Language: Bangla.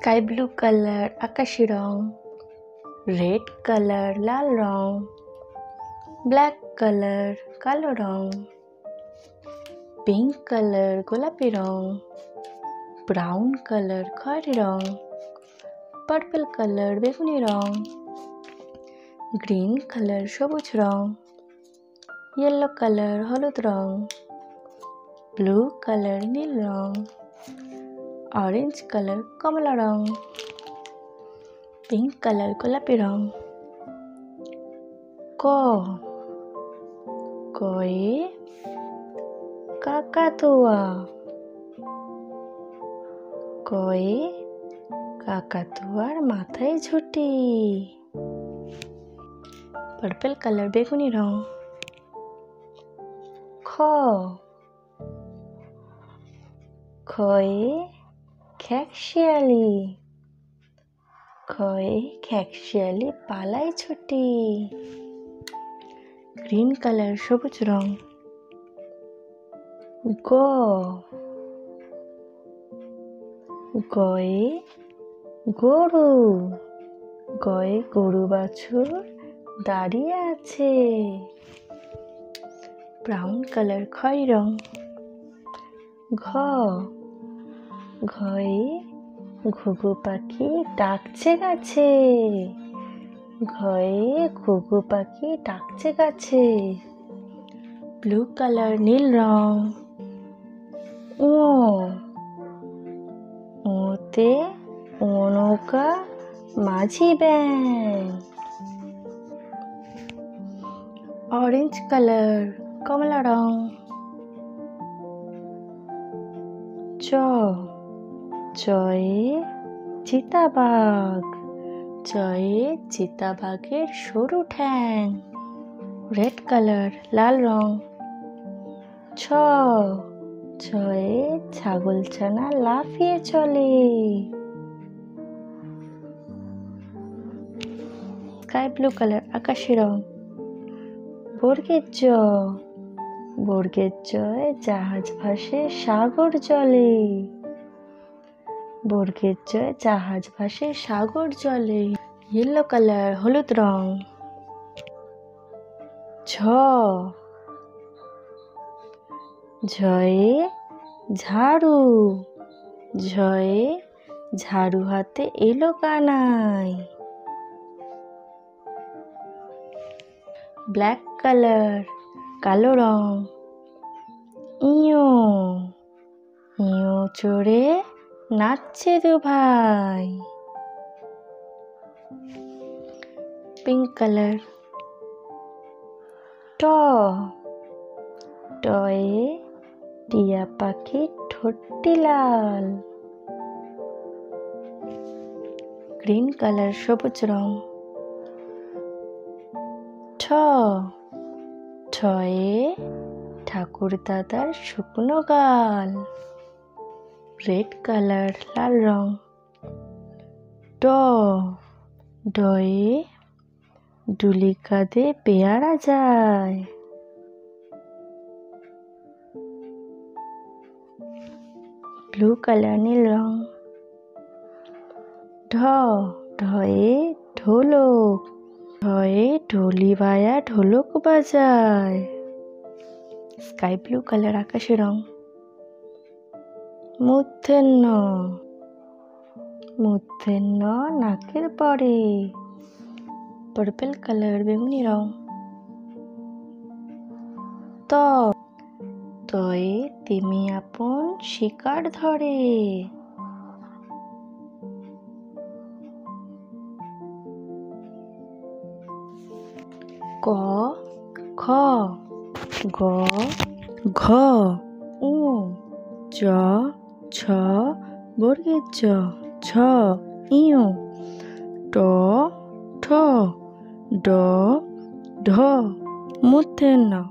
স্কাই ব্লু কালার আকাশি রং, রেড কালার লাল রং, ব্ল্যাক কালার কালো রং, পিঙ্ক কালার গোলাপি রং, ব্রাউন কালার খয়েরি রং, পার্পল কালার বেগুনি রং, গ্রিন কালার সবুজ রং, ইয়েলো কালার হলুদ রং, ব্লু কালার নীল রং, অরেঞ্জ কালার কমলা রং, পিঙ্ক কালার গোলাপি রং। কয়ে কাকাতুয়া, কয়ে কাকাতুয়ার মাথায় ঝুঁটি। পার্পল কালার বেগুনি রং। খয়ে খ্যাকশিয়ালি, খয়ে খ্যাকশিয়ালি পালায় ছুটি। গ্রিন কালার সবুজ রং। গয়ে গরু, গয়ে গরু বাছুর দাঁড়িয়ে আছে। ব্রাউন কালার খয়েরি রং। ঘয়ে ঘুঘু পাখি ডাকছে গাছে, ঘয়ে ঘুঘু পাখি ডাকছে গাছে। ব্লু কালার নীল রং। ওতে নৌকা মাঝি ব্যাং। অরেঞ্জ কালার কমলা রং। চয়ে চিতাবাঘ, চয়ে চিতাবাঘের সরু ঠ্যাং। রেড কালার লাল রং। ছয়ে ছাগলছানা লাফিয়ে চলে। স্কাই ব্লু কালার আকাশি রং। বর্গের জয় জাহাজ ভাসে সাগর জলে। বর্গের জয় জাহাজ ভাসে সাগর জলে। ইয়েলো কালার হলুদ রং। ঝয়ে ঝাড়ু, ঝয়ে ঝাড়ু হাতে এলো কানাই। ব্ল্যাক কালার কালো রং। ইয়ো চড়ে নাচছে দু ভাই। Pink colour. টয়ে টিয়া পাখি ঠোঁটটি লাল। গ্রিন কালার সবুজ রং। ছয়ে ঠাকুর দাদার শুকনো গাল। রেড কালার লাল রং। ডয়ে ডুলি কাঁধে পেয়ারা যায়। ব্লু কালার নীল রং। ঢয়ে ঢোলক, ঢয়ে ঢোলি বায়া ঢোলক বাজায়। স্কাই ব্লু কালার আকাশি রং। মূর্ধন্য নাকের পরে। পার্পল কালার বেগুনি রং। তয়ে তিমি আপন শিকার ধরে। ঘ ছ বর্গের ছ ইয়ো। ঢ মূর্ধন্য।